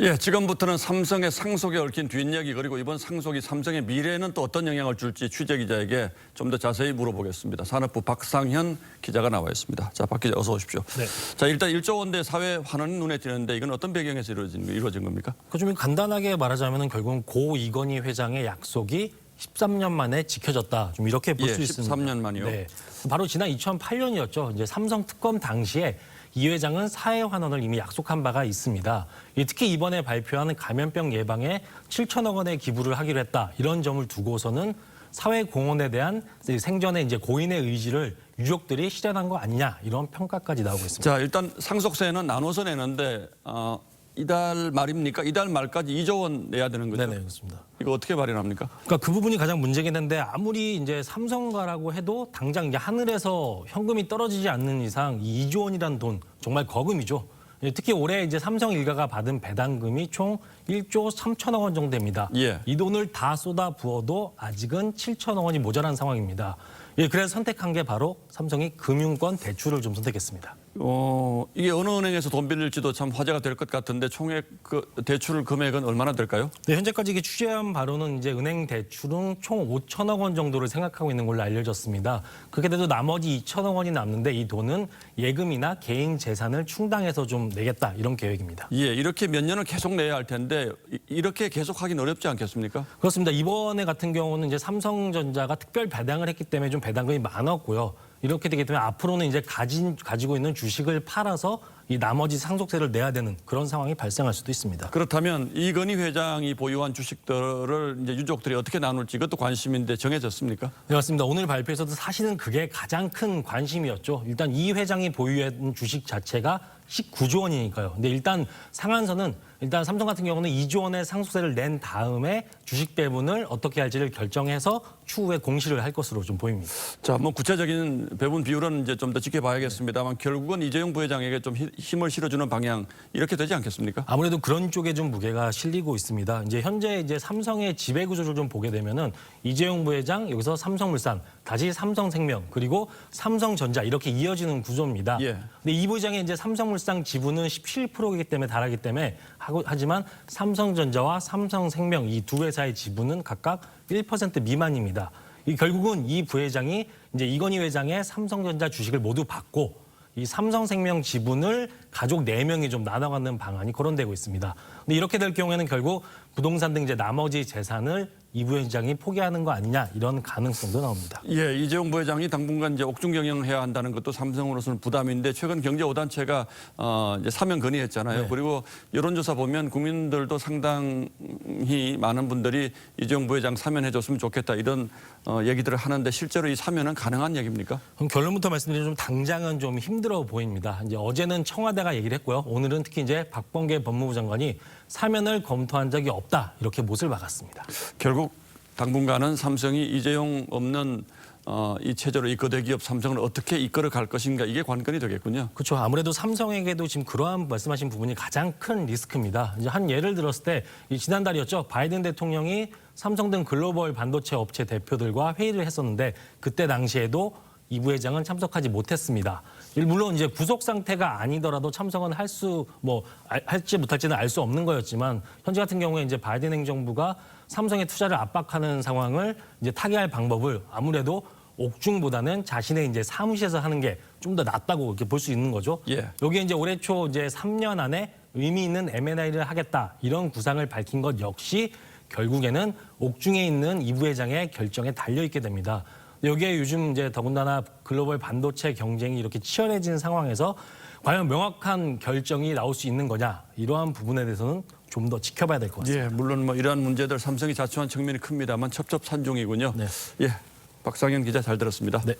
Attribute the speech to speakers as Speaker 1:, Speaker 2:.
Speaker 1: 예, 지금부터는 삼성의 상속에 얽힌 뒷이야기 그리고 이번 상속이 삼성의 미래에는 또 어떤 영향을 줄지 취재 기자에게 좀 더 자세히 물어보겠습니다. 산업부 박상현 기자가 나와 있습니다. 자, 박 기자 어서 오십시오.
Speaker 2: 네.
Speaker 1: 자, 일단 1조 원대 사회 환원이 눈에 띄는데 이건 어떤 배경에서 이루어진 겁니까?
Speaker 2: 좀 간단하게 말하자면 결국은 고 이건희 회장의 약속이 13년 만에 지켜졌다. 좀 이렇게 볼 수 있습니다.
Speaker 1: 13년 만이요?
Speaker 2: 네. 바로 지난 2008년이었죠. 이제 삼성 특검 당시에 이 회장은 사회 환원을 이미 약속한 바가 있습니다. 특히 이번에 발표한 감염병 예방에 7천억 원의 기부를 하기로 했다. 이런 점을 두고서는 사회 공헌에 대한 생전에 이제 고인의 의지를 유족들이 실현한 거 아니냐 이런 평가까지 나오고 있습니다.
Speaker 1: 자, 일단 상속세는 나눠서 내는데 이달 말입니까? 이달 말까지 2조 원 내야 되는 거죠?
Speaker 2: 네네, 그렇습니다.
Speaker 1: 이거 어떻게 발현합니까?
Speaker 2: 그러니까 그 부분이 가장 문제긴 한데 아무리 이제 삼성가라고 해도 당장 이제 하늘에서 현금이 떨어지지 않는 이상 이 2조 원이라는 돈 정말 거금이죠. 특히 올해 이제 삼성 일가가 받은 배당금이 총 1조 3천억 원 정도 됩니다.
Speaker 1: 예.
Speaker 2: 이 돈을 다 쏟아 부어도 아직은 7천억 원이 모자란 상황입니다. 그래서 선택한 게 바로 삼성이 금융권 대출을 좀 선택했습니다.
Speaker 1: 이게 어느 은행에서 돈 빌릴지도 참 화제가 될 것 같은데 총액 대출 금액은 얼마나 될까요?
Speaker 2: 네, 현재까지 이게 취재한 바로는 이제 은행 대출은 총 5천억 원 정도를 생각하고 있는 걸로 알려졌습니다. 그렇게 돼도 나머지 2천억 원이 남는데 이 돈은 예금이나 개인 재산을 충당해서 좀 내겠다 이런 계획입니다.
Speaker 1: 예, 이렇게 몇 년을 계속 내야 할 텐데 이렇게 계속 하긴 어렵지 않겠습니까?
Speaker 2: 그렇습니다. 이번에 같은 경우는 이제 삼성전자가 특별 배당을 했기 때문에 좀 배당금이 많았고요. 이렇게 되기 때문에 앞으로는 이제 가지고 있는 주식을 팔아서 이 나머지 상속세를 내야 되는 그런 상황이 발생할 수도 있습니다.
Speaker 1: 그렇다면 이건희 회장이 보유한 주식들을 이제 유족들이 어떻게 나눌지 이것도 관심인데 정해졌습니까?
Speaker 2: 네, 맞습니다. 오늘 발표에서도 사실은 그게 가장 큰 관심이었죠. 일단 이 회장이 보유한 주식 자체가 19조 원이니까요. 근데 일단 상한선은 일단 삼성 같은 경우는 2조 원의 상속세를 낸 다음에 주식 배분을 어떻게 할지를 결정해서 추후에 공시를 할 것으로 좀 보입니다.
Speaker 1: 자, 뭐 구체적인 배분 비율은 이제 좀 더 지켜봐야겠습니다만 결국은 이재용 부회장에게 좀 힘을 실어주는 방향 이렇게 되지 않겠습니까?
Speaker 2: 아무래도 그런 쪽에 좀 무게가 실리고 있습니다. 이제 현재 이제 삼성의 지배 구조를 좀 보게 되면은 이재용 부회장 여기서 삼성물산 다시 삼성생명 그리고 삼성전자 이렇게 이어지는 구조입니다.
Speaker 1: 예.
Speaker 2: 근데 이 부회장의 이제 삼성물산 지분은 17%이기 때문에 달하기 때문에 하지만 삼성전자와 삼성생명 이 두 회사의 지분은 각각 1% 미만입니다. 결국은 이 부회장이 이제 이건희 회장의 삼성전자 주식을 모두 받고 이 삼성생명 지분을 가족 4명이 좀 나눠 갖는 방안이 거론되고 있습니다. 근데 이렇게 될 경우에는 결국 부동산 등 이제 나머지 재산을 이 부회장이 포기하는 거 아니냐 이런 가능성도 나옵니다.
Speaker 1: 예, 이재용 부회장이 당분간 이제 옥중 경영해야 한다는 것도 삼성으로서는 부담인데 최근 경제 5단체가 이제 사면 건의했잖아요.
Speaker 2: 네.
Speaker 1: 그리고 여론조사 보면 국민들도 상당히 많은 분들이 이재용 부회장 사면해줬으면 좋겠다 이런 얘기들을 하는데 실제로 이 사면은 가능한 얘기입니까?
Speaker 2: 그럼 결론부터 말씀드리면 좀 당장은 좀 힘들어 보입니다. 이제 어제는 청와대가 얘기를 했고요. 오늘은 특히 이제 박범계 법무부 장관이 사면을 검토한 적이 없다 이렇게 못을 박았습니다.
Speaker 1: 결국 당분간은 삼성이 이재용 없는 이 체제로 이 거대 기업 삼성을 어떻게 이끌어 갈 것인가 이게 관건이 되겠군요.
Speaker 2: 그렇죠. 아무래도 삼성에게도 지금 그러한 말씀하신 부분이 가장 큰 리스크입니다. 이제 한 예를 들었을 때 지난달이었죠. 바이든 대통령이 삼성 등 글로벌 반도체 업체 대표들과 회의를 했었는데 그때 당시에도 이 부회장은 참석하지 못했습니다. 물론 이제 구속 상태가 아니더라도 참석은 할지 못할지는 알 수 없는 거였지만 현재 같은 경우에 이제 바이든 행정부가 삼성의 투자를 압박하는 상황을 이제 타개할 방법을 아무래도 옥중보다는 자신의 이제 사무실에서 하는 게 좀 더 낫다고 이렇게 볼 수 있는 거죠.
Speaker 1: 예.
Speaker 2: 여기에 이제 올해 초 이제 3년 안에 의미 있는 M&A를 하겠다 이런 구상을 밝힌 것 역시 결국에는 옥중에 있는 이 부회장의 결정에 달려 있게 됩니다. 여기에 요즘 이제 더군다나 글로벌 반도체 경쟁이 이렇게 치열해진 상황에서 과연 명확한 결정이 나올 수 있는 거냐 이러한 부분에 대해서는 좀 더 지켜봐야 될 것 같습니다.
Speaker 1: 예, 물론 뭐 이러한 문제들 삼성이 자초한 측면이 큽니다만 첩첩산중이군요.
Speaker 2: 네.
Speaker 1: 예, 박상현 기자 잘 들었습니다.
Speaker 2: 네.